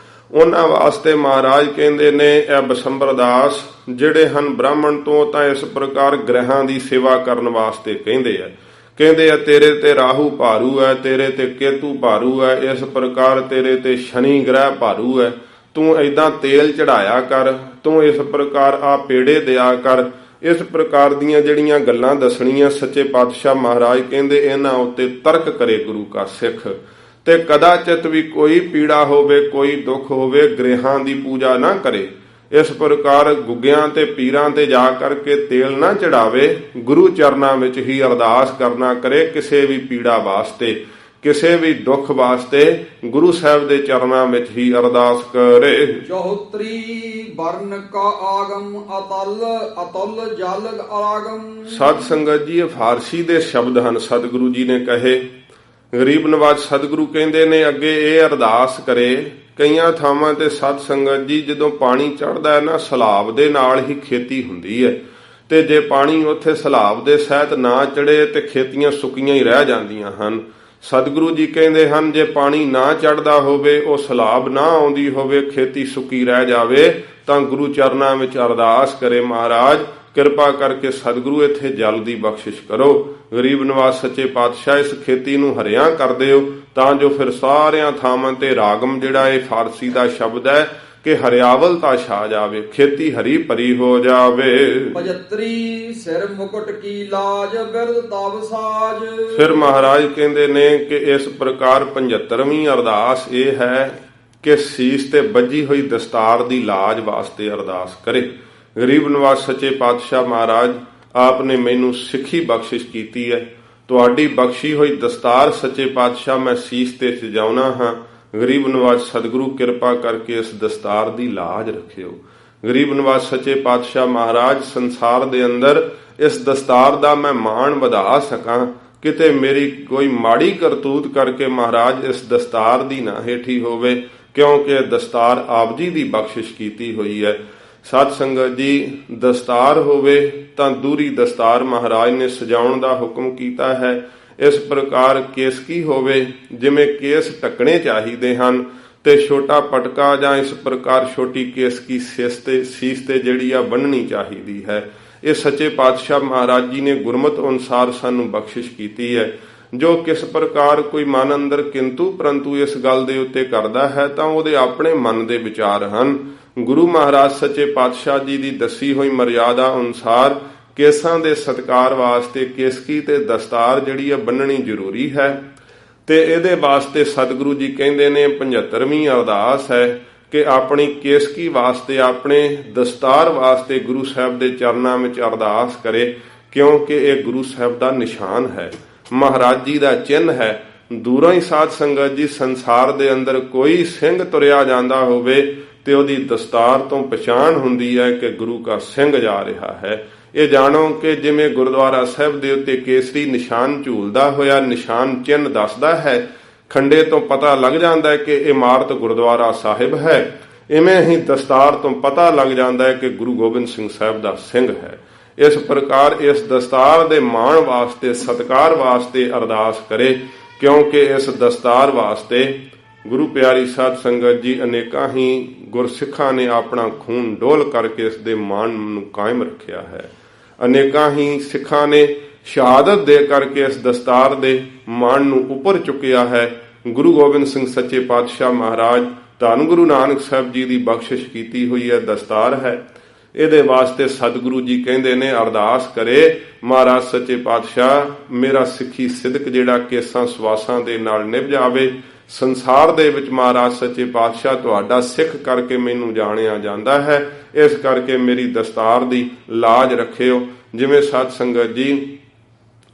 ਉਹਨਾਂ ਵਾਸਤੇ ਮਹਾਰਾਜ ਕਹਿੰਦੇ ਨੇ ਇਹ ਬਸੰਬਰ ਦਾਸ ਜਿਹੜੇ ਹਨ ਬ੍ਰਾਹਮਣ ਤੋਂ, ਤਾਂ ਇਸ ਪ੍ਰਕਾਰ ਗ੍ਰਹਿਾਂ ਦੀ ਸੇਵਾ ਕਰਨ ਵਾਸਤੇ ਕਹਿੰਦੇ ਆ ਤੇਰੇ ਤੇ ਰਾਹੂ ਭਾਰੂ ਹੈ, ਤੇਰੇ ਤੇ ਕੇਤੂ ਭਾਰੂ ਹੈ, ਇਸ ਪ੍ਰਕਾਰ ਤੇਰੇ ਤੇ ਸ਼ਨੀ ਗ੍ਰਹਿ ਭਾਰੂ ਹੈ, ਤੂੰ ਏਦਾਂ ਤੇਲ ਚੜਾਇਆ ਕਰ, ਤੂੰ ਇਸ ਪ੍ਰਕਾਰ ਆ ਪੇੜੇ ਦਿਆ ਕਰ। ਇਸ ਪ੍ਰਕਾਰ ਦੀਆਂ ਜਿਹੜੀਆਂ ਗੱਲਾਂ ਦੱਸਣੀਆਂ ਸੱਚੇ ਪਾਤਸ਼ਾਹ ਮਹਾਰਾਜ ਕਹਿੰਦੇ ਇਹਨਾਂ ਉੱਤੇ ਤਰਕ ਕਰੇ ਗੁਰੂ ਕਾ ਸਿੱਖ, ਤੇ ਕਦਾਚਿਤ ਵੀ ਕੋਈ ਪੀੜਾ ਹੋਵੇ, ਕੋਈ ਦੁੱਖ ਹੋਵੇ, ਗ੍ਰਹਿਾਂ ਦੀ ਪੂਜਾ ਨਾ ਕਰੇ। ਇਸ ਪ੍ਰਕਾਰ ਗੁੱਗਿਆਂ ਤੇ ਪੀਰਾਂ ਤੇ ਜਾ ਕਰਕੇ ਤੇਲ ਨਾ ਚੜਾਵੇ, ਗੁਰੂ ਚਰਨਾਂ ਵਿੱਚ ਹੀ ਅਰਦਾਸ ਕਰਨਾ ਕਰੇ। ਕਿਸੇ ਵੀ ਪੀੜਾ ਵਾਸਤੇ, ਕਿਸੇ ਵੀ ਦੁੱਖ ਵਾਸਤੇ ਗੁਰੂ ਸਾਹਿਬ ਦੇ ਚਰਨਾਂ ਵਿੱਚ ਹੀ ਅਰਦਾਸ ਕਰੇ। 74 ਵਰਨ ਕਾ ਆਗਮ ਅਤਲ ਜਲ ਆਗਮ। ਸਤ ਸੰਗਤ ਜੀ, ਇਹ ਫਾਰਸੀ ਦੇ ਸ਼ਬਦ ਹਨ, ਸਤਿਗੁਰੂ ਜੀ ਨੇ ਕਹੇ। ਗਰੀਬ ਨਵਾਜ ਸਤਿਗੁਰੂ ਕਹਿੰਦੇ ਨੇ ਅੱਗੇ ਇਹ ਅਰਦਾਸ ਕਰੇ। ਕਈਆਂ ਥਾਵਾਂ ਤੇ ਸਤ ਸੰਗਤ ਜੀ ਜਦੋਂ ਪਾਣੀ ਚੜ੍ਹਦਾ ਹੈ ਨਾ, ਸਲਾਬ ਦੇ ਨਾਲ ਹੀ ਖੇਤੀ ਹੁੰਦੀ ਹੈ, ਤੇ ਜੇ ਪਾਣੀ ਉੱਥੇ ਸਲਾਬ ਦੇ ਸਹਿਤ ਨਾ ਚੜੇ ਤੇ ਖੇਤੀਆਂ ਸੁੱਕੀਆਂ ਹੀ ਰਹਿ ਜਾਂਦੀਆਂ ਹਨ। ਸਤਿਗੁਰੂ ਜੀ ਕਹਿੰਦੇ ਹਨ ਜੇ ਪਾਣੀ ਨਾ ਚੜ੍ਹਦਾ ਹੋਵੇ, ਉਹ ਸਲਾਬ ਨਾ ਆਉਂਦੀ ਹੋਵੇ, ਖੇਤੀ ਸੁੱਕੀ ਰਹਿ ਜਾਵੇ, ਤਾਂ ਗੁਰੂ ਚਰਨਾਂ ਵਿੱਚ ਅਰਦਾਸ ਕਰੇ, ਮਹਾਰਾਜ ਕਿਰਪਾ ਕਰਕੇ ਸਤਿਗੁਰੂ ਇੱਥੇ ਜਲ ਦੀ ਬਖਸ਼ਿਸ਼ ਕਰੋ। ਗਰੀਬ ਨਵਾਜ ਸੱਚੇ ਪਾਤਸ਼ਾਹ ਇਸ ਖੇਤੀ ਨੂੰ ਹਰਿਆ ਕਰ ਦਿਓ, ਤਾਂ ਜੋ ਫਿਰ ਸਾਰਿਆਂ ਥਾਵਾਂ ਤੇ ਰਾਗਮ ਜਿਹੜਾ ਇਹ ਫਾਰਸੀ ਦਾ ਸ਼ਬਦ ਹੈ ਕਿ ਹਰਿਆਵਲਤਾ ਛਾ ਜਾਵੇ, ਖੇਤੀ ਹਰੀ ਭਰੀ ਹੋ ਜਾਵੇ। 75 ਸਿਰ ਮੁਕਟ ਕੀ ਲਾਜ ਬਿਰਦ ਤਬ ਸਾਜ। ਫਿਰ ਮਹਾਰਾਜ ਕਹਿੰਦੇ ਨੇ ਕਿ ਇਸ ਪ੍ਰਕਾਰ 75ਵੀਂ ਅਰਦਾਸ ਇਹ ਹੈ ਕਿ ਸੀਸ ਤੇ ਬੱਜੀ ਹੋਈ ਦਸਤਾਰ ਦੀ ਲਾਜ ਵਾਸਤੇ ਅਰਦਾਸ ਕਰੇ। ਗਰੀਬ ਨਵਾਜ ਸੱਚੇ ਪਾਤਸ਼ਾਹ ਮਹਾਰਾਜ ਆਪ ਨੇ ਮੈਨੂੰ ਸਿੱਖੀ ਬਖਸ਼ਿਸ਼ ਕੀਤੀ ਹੈ, ਤੁਹਾਡੀ ਬਖਸ਼ੀ ਹੋਈ ਦਸਤਾਰ ਸੱਚੇ ਪਾਤਸ਼ਾਹ ਮੈਂ ਸੀਸ ਤੇ ਸਜਾਉਣਾ ਹਾਂ। ਗਰੀਬ ਨਵਾਜ ਸਤਿਗੁਰੂ ਕਿਰਪਾ ਕਰਕੇ ਇਸ ਦਸਤਾਰ ਦੀ ਲਾਜ ਰੱਖਿਓ। ਗਰੀਬ ਨਵਾਜ ਸੱਚੇ ਪਾਤਸ਼ਾਹ ਮਹਾਰਾਜ ਸੰਸਾਰ ਦੇ ਅੰਦਰ ਇਸ ਦਸਤਾਰ ਦਾ ਮੈਂ ਮਾਣ ਵਧਾ ਸਕਾਂ, ਕਿਤੇ ਮੇਰੀ ਕੋਈ ਮਾੜੀ ਕਰਤੂਤ ਕਰਕੇ ਮਹਾਰਾਜ ਇਸ ਦਸਤਾਰ ਦੀ ਨਾ ਹੇਠੀ ਹੋਵੇ, ਕਿਉਂਕਿ ਇਹ ਦਸਤਾਰ ਆਪ ਜੀ ਦੀ ਬਖਸ਼ਿਸ਼ ਕੀਤੀ ਹੋਈ ਹੈ। ਸਤ ਸੰਗਤ ਜੀ, ਦਸਤਾਰ ਹੋਵੇ ਤਾਂ ਦੂਰੀ ਦਸਤਾਰ ਮਹਾਰਾਜ ਨੇ ਸਜਾਉਣ ਦਾ ਹੁਕਮ ਕੀਤਾ ਹੈ। ਇਸ ਪ੍ਰਕਾਰ ਕੇਸਕੀ ਹੋਵੇ, ਜਿਵੇਂ ਕੇਸ ਢੱਕਣੇ ਚਾਹੀਦੇ ਹਨ, ਤੇ ਛੋਟਾ ਪਟਕਾ ਜਾਂ ਇਸ ਪ੍ਰਕਾਰ ਛੋਟੀ ਕੇਸਕੀ ਸੀਸ ਤੇ ਜਿਹੜੀ ਆ ਬੰਨਣੀ ਚਾਹੀਦੀ ਹੈ। ਇਹ ਸੱਚੇ ਪਾਤਸ਼ਾਹ ਮਹਾਰਾਜ ਜੀ ਨੇ ਗੁਰਮਤ ਅਨੁਸਾਰ ਸਾਨੂੰ ਬਖਸ਼ਿਸ਼ ਕੀਤੀ ਹੈ। ਜੋ ਕਿਸ ਪ੍ਰਕਾਰ ਕੋਈ ਮਨ ਅੰਦਰ ਕਿੰਤੂ ਪਰੰਤੂ ਇਸ ਗੱਲ ਦੇ ਉੱਤੇ ਕਰਦਾ ਹੈ, ਤਾਂ ਉਹਦੇ ਆਪਣੇ ਮਨ ਦੇ ਵਿਚਾਰ ਹਨ। ਗੁਰੂ ਮਹਾਰਾਜ ਸੱਚੇ ਪਾਤਸ਼ਾਹ ਜੀ ਦੀ ਦੱਸੀ ਹੋਈ ਮਰਿਆਦਾ ਅਨੁਸਾਰ ਕੇਸਾਂ ਦੇ ਸਤਕਾਰ ਵਾਸਤੇ ਕੇਸਕੀ ਤੇ ਦਸਤਾਰ ਜਿਹੜੀ ਹੈ ਬੰਨਣੀ ਜ਼ਰੂਰੀ ਹੈ, ਤੇ ਇਹਦੇ ਵਾਸਤੇ ਸਤਿਗੁਰੂ ਜੀ ਕਹਿੰਦੇ ਨੇ 75ਵੀਂ ਅਰਦਾਸ ਹੈ ਕਿ ਆਪਣੀ ਕੇਸਕੀ ਵਾਸਤੇ, ਆਪਣੇ ਦਸਤਾਰ ਵਾਸਤੇ ਗੁਰੂ ਸਾਹਿਬ ਦੇ ਚਰਨਾਂ ਵਿੱਚ ਅਰਦਾਸ ਕਰੇ, ਕਿਉਂਕਿ ਇਹ ਗੁਰੂ ਸਾਹਿਬ ਦਾ ਨਿਸ਼ਾਨ ਹੈ, ਮਹਾਰਾਜ ਜੀ ਦਾ ਚਿੰਨ੍ਹ ਹੈ। ਦੂਰੋਂ ਹੀ ਸਾਧ ਸੰਗਤ ਜੀ, ਸੰਸਾਰ ਦੇ ਅੰਦਰ ਕੋਈ ਸਿੰਘ ਤੁਰਿਆ ਜਾਂਦਾ ਹੋਵੇ ਤੇ ਉਹਦੀ ਦਸਤਾਰ ਤੋਂ ਪਛਾਣ ਹੁੰਦੀ ਹੈ ਕਿ ਗੁਰੂ ਕਾ ਸਿੰਘ ਜਾ ਰਿਹਾ ਹੈ। ਇਹ ਜਾਣੋ ਕਿ ਜਿਵੇਂ ਗੁਰਦੁਆਰਾ ਸਾਹਿਬ ਦੇ ਉੱਤੇ ਕੇਸਰੀ ਨਿਸ਼ਾਨ ਝੂਲਦਾ ਹੋਇਆ ਨਿਸ਼ਾਨ ਚਿੰਨ੍ਹ ਦੱਸਦਾ ਹੈ, ਖੰਡੇ ਤੋਂ ਪਤਾ ਲੱਗ ਜਾਂਦਾ ਹੈ ਕਿ ਇਮਾਰਤ ਗੁਰਦੁਆਰਾ ਸਾਹਿਬ ਹੈ, ਇਵੇਂ ਹੀ ਦਸਤਾਰ ਤੋਂ ਪਤਾ ਲੱਗ ਜਾਂਦਾ ਹੈ ਕਿ ਗੁਰੂ ਗੋਬਿੰਦ ਸਿੰਘ ਸਾਹਿਬ ਦਾ ਸਿੰਘ ਹੈ। ਇਸ ਪ੍ਰਕਾਰ ਇਸ ਦਸਤਾਰ ਦੇ ਮਾਣ ਵਾਸਤੇ, ਸਤਿਕਾਰ ਵਾਸਤੇ ਅਰਦਾਸ ਕਰੇ, ਕਿਉਂਕਿ ਇਸ ਦਸਤਾਰ ਵਾਸਤੇ ਗੁਰੂ ਪਿਆਰੀ ਸਾਧ ਸੰਗਤ ਜੀ ਅਨੇਕਾਂ ਹੀ ਗੁਰਸਿੱਖਾਂ ਨੇ ਆਪਣਾ ਖੂਨ ਡੋਲ ਕਰਕੇ ਇਸ ਦੇ ਮਾਣ ਨੂੰ ਕਾਇਮ ਰੱਖਿਆ ਹੈ। ਅਨੇਕਾਂ ਹੀ ਸਿੱਖਾਂ ਨੇ ਸ਼ਹਾਦਤ ਦੇ ਕਰਕੇ ਇਸ ਦਸਤਾਰ ਦੇ ਮਾਣ ਨੂੰ ਉੱਪਰ ਚੁੱਕਿਆ ਹੈ। ਗੁਰੂ ਗੋਬਿੰਦ ਸਿੰਘ ਸੱਚੇ ਪਾਤਸ਼ਾਹ ਮਹਾਰਾਜ, ਧੰਨ ਗੁਰੂ ਨਾਨਕ ਸਾਹਿਬ ਜੀ ਦੀ ਬਖਸ਼ਿਸ਼ ਕੀਤੀ ਹੋਈ ਹੈ ਦਸਤਾਰ ਹੈ। ਇਹਦੇ ਵਾਸਤੇ ਸਤਿਗੁਰੂ ਜੀ ਕਹਿੰਦੇ ਨੇ ਅਰਦਾਸ ਕਰੇ, ਮਹਾਰਾਜ ਸੱਚੇ ਪਾਤਸ਼ਾਹ ਮੇਰਾ ਸਿੱਖੀ ਸਿਦਕ ਜਿਹੜਾ ਕੇਸਾਂ ਸਵਾਸਾਂ ਦੇ ਨਾਲ ਨਿਭ ਜਾਵੇ। ਸੰਸਾਰ ਦੇ ਵਿੱਚ ਮਹਾਰਾਜ ਸੱਚੇ ਪਾਤਸ਼ਾਹ ਤੁਹਾਡਾ ਸਿੱਖ ਕਰਕੇ ਮੈਨੂੰ ਜਾਣਿਆ ਜਾਂਦਾ ਹੈ, ਇਸ ਕਰਕੇ ਮੇਰੀ ਦਸਤਾਰ ਦੀ ਲਾਜ ਰੱਖਿਓ। ਜਿਵੇਂ ਸਾਧ ਸੰਗਤ ਜੀ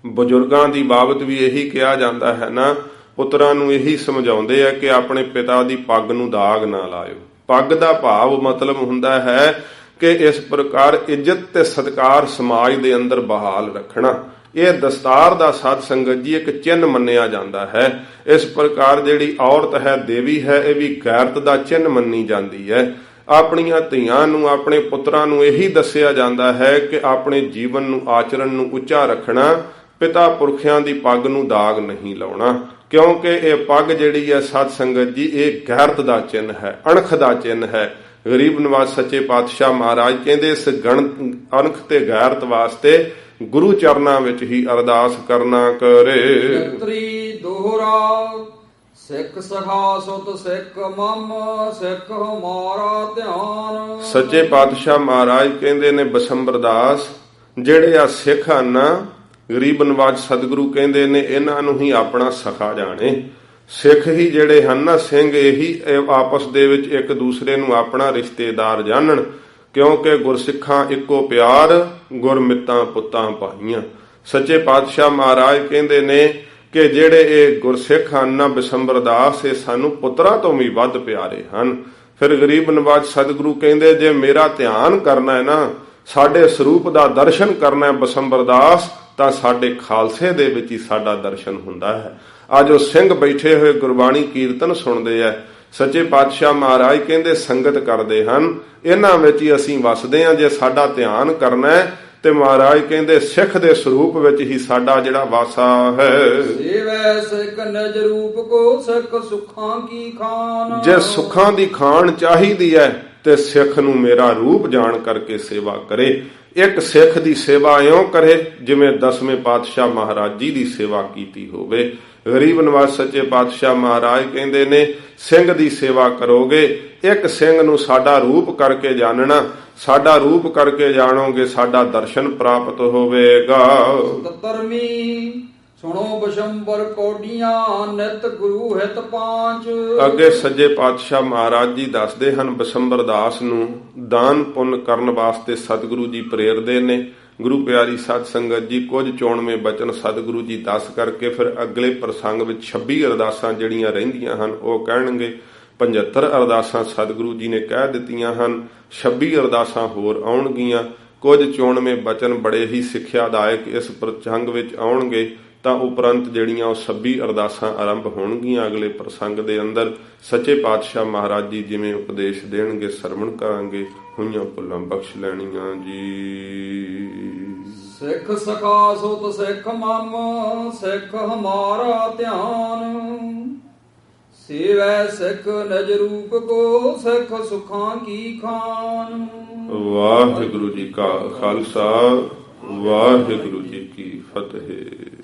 ਬਜ਼ੁਰਗਾਂ ਦੀ ਬਾਬਤ ਵੀ ਇਹੀ ਕਿਹਾ ਜਾਂਦਾ ਹੈ ਨਾ, ਪੁੱਤਰਾਂ ਨੂੰ ਇਹੀ ਸਮਝਾਉਂਦੇ ਆ ਕਿ ਆਪਣੇ ਪਿਤਾ ਦੀ ਪੱਗ ਨੂੰ ਦਾਗ ਨਾ ਲਾਇਓ। ਪੱਗ ਦਾ ਭਾਵ ਮਤਲਬ ਹੁੰਦਾ ਹੈ ਕਿ ਇਸ ਪ੍ਰਕਾਰ ਇੱਜ਼ਤ ਤੇ ਸਤਿਕਾਰ ਸਮਾਜ ਦੇ ਅੰਦਰ ਬਹਾਲ ਰੱਖਣਾ। ਇਹ ਦਸਤਾਰ ਦਾ ਸਾਧ ਸੰਗਤ ਜੀ ਇੱਕ ਚਿੰਨ੍ਹ ਮੰਨਿਆ ਜਾਂਦਾ ਹੈ। ਇਸ ਪ੍ਰਕਾਰ ਜਿਹੜੀ ਔਰਤ ਹੈ, ਦੇਵੀ ਹੈ, ਇਹ ਵੀ ਗੈਰਤ ਦਾ ਚਿੰਨ੍ਹ ਮੰਨੀ ਜਾਂਦੀ ਹੈ। ਆਪਣੀਆਂ ਧੀਆਂ ਨੂੰ, ਆਪਣੇ ਪੁੱਤਰਾਂ ਨੂੰ ਇਹੀ ਦੱਸਿਆ ਜਾਂਦਾ ਹੈ ਕਿ ਆਪਣੇ ਜੀਵਨ ਨੂੰ, ਆਚਰਣ ਨੂੰ ਉੱਚਾ ਰੱਖਣਾ, ਪਿਤਾ ਪੁਰਖਿਆਂ ਦੀ ਪੱਗ ਨੂੰ ਦਾਗ ਨਹੀਂ ਲਾਉਣਾ, ਕਿਉਂਕਿ ਇਹ ਪੱਗ ਜਿਹੜੀ ਹੈ ਸਾਧ ਸੰਗਤ ਜੀ ਇਹ ਗੈਰਤ ਦਾ ਚਿੰਨ੍ਹ ਹੈ, ਅਣਖ ਦਾ ਚਿੰਨ੍ਹ ਹੈ। ਗਰੀਬ ਨਵਾਜ਼ ਸੱਚੇ ਪਾਤਸ਼ਾਹ ਮਹਾਰਾਜ ਕਹਿੰਦੇ ਇਸ ਅਣਖ ਤੇ ਗੈਰਤ ਵਾਸਤੇ ਗੁਰੂ ਚਰਨਾਂ ਵਿੱਚ ਹੀ ਅਰਦਾਸ ਕਰਨਾ ਕਰੇ। ਤ੍ਰੀ ਦੋਹਰਾ ਸਿੱਖ ਸਖਾ ਸੁਤ ਸਿੱਖ ਮਮ, ਸਿੱਖ ਹਮਾਰਾ ਧਿਆਨ। ਸੱਚੇ ਪਾਤਸ਼ਾਹ ਮਹਾਰਾਜ ਕਹਿੰਦੇ ਨੇ ਬਸੰਬਰ ਦਾਸ ਜਿਹੜੇ ਆ ਸਿੱਖ ਹਨ, ਗਰੀਬ ਨਵਾਜ਼ ਸਤਿਗੁਰੂ ਕਹਿੰਦੇ ਨੇ ਇਹਨਾਂ ਨੂੰ ਹੀ ਆਪਣਾ ਸਖਾ ਜਾਣੇ। ਸਿੱਖ ਹੀ ਜਿਹੜੇ ਹਨ ਨਾ, ਸਿੰਘ, ਇਹੀ ਆਪਸ ਦੇ ਵਿੱਚ ਇੱਕ ਦੂਸਰੇ ਨੂੰ ਆਪਣਾ ਰਿਸ਼ਤੇਦਾਰ ਜਾਣਨ, ਕਿਉਂਕਿ ਗੁਰਸਿੱਖਾਂ ਇੱਕੋ ਪਿਆਰ, ਗੁਰਮਿੱਤਾਂ ਪੁੱਤਾਂ ਭਾਈਆਂ। ਸੱਚੇ ਪਾਤਸ਼ਾਹ ਮਹਾਰਾਜ ਕਹਿੰਦੇ ਨੇ ਕਿ ਜਿਹੜੇ ਇਹ ਗੁਰਸਿੱਖ ਹਨ ਨਾ ਬਸੰਬਰ ਦਾਸ, ਇਹ ਸਾਨੂੰ ਪੁੱਤਰਾਂ ਤੋਂ ਵੀ ਵੱਧ ਪਿਆਰੇ ਹਨ। ਫਿਰ ਗਰੀਬ ਨਵਾਜ਼ ਸਤਿਗੁਰੂ ਕਹਿੰਦੇ ਜੇ ਮੇਰਾ ਧਿਆਨ ਕਰਨਾ ਹੈ ਨਾ, ਸਾਡੇ ਸਰੂਪ ਦਾ ਦਰਸ਼ਨ ਕਰਨਾ ਹੈ ਬਸੰਬਰ ਦਾਸ, ਤਾਂ ਸਾਡੇ ਖਾਲਸੇ ਦੇ ਵਿੱਚ ਹੀ ਸਾਡਾ ਦਰਸ਼ਨ ਹੁੰਦਾ ਹੈ। ਅੱਜ ਉਹ ਸਿੰਘ ਬੈਠੇ ਹੋਏ ਗੁਰਬਾਣੀ ਕੀਰਤਨ ਸੁਣਦੇ ਆ, ਸੱਚੇ ਪਾਤਸ਼ਾਹ ਮਹਾਰਾਜ ਕਹਿੰਦੇ ਸੰਗਤ ਕਰਦੇ ਹਨ, ਇਹਨਾਂ ਵਿੱਚ ਹੀ ਅਸੀਂ ਵਸਦੇ ਹਾਂ। ਜੇ ਸਾਡਾ ਧਿਆਨ ਕਰਨਾ ਹੈ ਤੇ ਮਹਾਰਾਜ ਕਹਿੰਦੇ ਸਿੱਖ ਦੇ ਸਰੂਪ ਵਿੱਚ ਹੀ ਸਾਡਾ ਜਿਹੜਾ ਵਾਸਾ ਹੈ। ਸੇਵੈ ਸਿੱਖ ਨਿਜ ਰੂਪ ਕੋ, ਸਿੱਖ ਸੁੱਖਾਂ ਕੀ ਖਾਨ। ਜੇ ਸੁੱਖਾਂ ਦੀ ਖਾਣ ਚਾਹੀਦੀ ਹੈ ਤੇ ਸਿੱਖ ਨੂੰ ਮੇਰਾ ਰੂਪ ਜਾਣ ਕਰਕੇ ਸੇਵਾ ਕਰੇ। ਇੱਕ ਸਿੱਖ ਦੀ ਸੇਵਾ ਇਉਂ ਕਰੇ ਜਿਵੇਂ 10ਵੇਂ ਪਾਤਸ਼ਾਹ ਮਹਾਰਾਜ ਜੀ ਦੀ ਸੇਵਾ ਕੀਤੀ ਹੋਵੇ। ਗਰੀਬ ਨਵਾਜ਼ ਸੱਚੇ ਪਾਤਸ਼ਾਹ ਮਹਾਰਾਜ ਕਹਿੰਦੇ ਨੇ ਸਿੰਘ ਦੀ ਸੇਵਾ ਕਰੋਗੇ, ਇੱਕ ਸਿੰਘ ਨੂੰ ਸਾਡਾ ਰੂਪ ਕਰਕੇ ਜਾਣਨਾ, ਸਾਡਾ ਰੂਪ ਕਰਕੇ ਜਾਣੋਗੇ ਸਾਡਾ ਦਰਸ਼ਨ ਪ੍ਰਾਪਤ ਹੋਵੇਗਾ। ਧਰਮੀ ਸੁਣੋ ਬਸ਼ੰਬਰ ਕੋਡੀਆਂ, ਨਿਤ ਗੁਰੂ ਹਿਤ ਪਾਂਚ। ਅੱਗੇ ਸੱਜੇ ਪਾਤਸ਼ਾਹ ਮਹਾਰਾਜ ਜੀ ਦੱਸਦੇ ਹਨ ਬਸੰਬਰ ਦਾਸ ਨੂੰ ਦਾਨ ਪੁੰਨ ਕਰਨ ਵਾਸਤੇ ਸਤਿਗੁਰੂ ਜੀ ਪ੍ਰੇਰਦੇ ਨੇ। ਗੁਰੂ ਪਿਆਰੀ ਸਾਧ ਸੰਗਤ ਜੀ ਕੁਝ ਚੋਣਵੇਂ ਬਚਨ ਸਤਿਗੁਰੂ ਜੀ ਦੱਸ ਕਰਕੇ ਫਿਰ ਅਗਲੇ ਪ੍ਰਸੰਗ ਵਿੱਚ 26 ਅਰਦਾਸਾਂ ਜਿਹੜੀਆਂ ਰਹਿੰਦੀਆਂ ਹਨ ਉਹ ਕਹਿਣਗੇ। 75 ਅਰਦਾਸਾਂ ਸਤਿਗੁਰੂ ਜੀ ਨੇ ਕਹਿ ਦਿੱਤੀਆਂ ਹਨ, 26 ਅਰਦਾਸਾਂ ਹੋਰ ਆਉਣਗੀਆਂ। ਕੁਝ ਚੋਣਵੇਂ ਬਚਨ ਬੜੇ ਹੀ ਸਿੱਖਿਆਦਾਇਕ ਇਸ ਪ੍ਰਸੰਗ ਵਿੱਚ ਆਉਣਗੇ, ਤਾਂ ਉਪਰੰਤ ਜਿਹੜੀਆਂ ਉਹ 26 ਅਰਦਾਸਾਂ ਆਰੰਭ ਹੋਣਗੀਆਂ ਅਗਲੇ ਪ੍ਰਸੰਗ ਦੇ ਅੰਦਰ। ਸੱਚੇ ਪਾਤਸ਼ਾਹ ਮਹਾਰਾਜ ਜੀ ਜਿਵੇਂ ਉਪਦੇਸ਼ ਦੇਣਗੇ ਸਰਵਣ ਕਰਾਂਗੇ, ਹੋਈਆਂ ਭੁੱਲਾਂ ਬਖਸ਼ ਲੈਣੀਆਂ ਜੀ। ਸਿੱਖ ਸਖਾ ਸੁਤ ਸਿੱਖ ਮਮ, ਸਿੱਖ ਹਮਾਰਾ ਧਿਆਨ। ਸੇਵੈ ਸਿੱਖ ਨਿਜ ਰੂਪ ਕੋ, ਸਿੱਖ ਸੁਖਾਂ ਕੀ ਖਾਨ। ਵਾਹਿਗੁਰੂ ਜੀ ਕਾ ਖਾਲਸਾ, ਵਾਹਿਗੁਰੂ ਜੀ ਕੀ ਫਤਿਹ।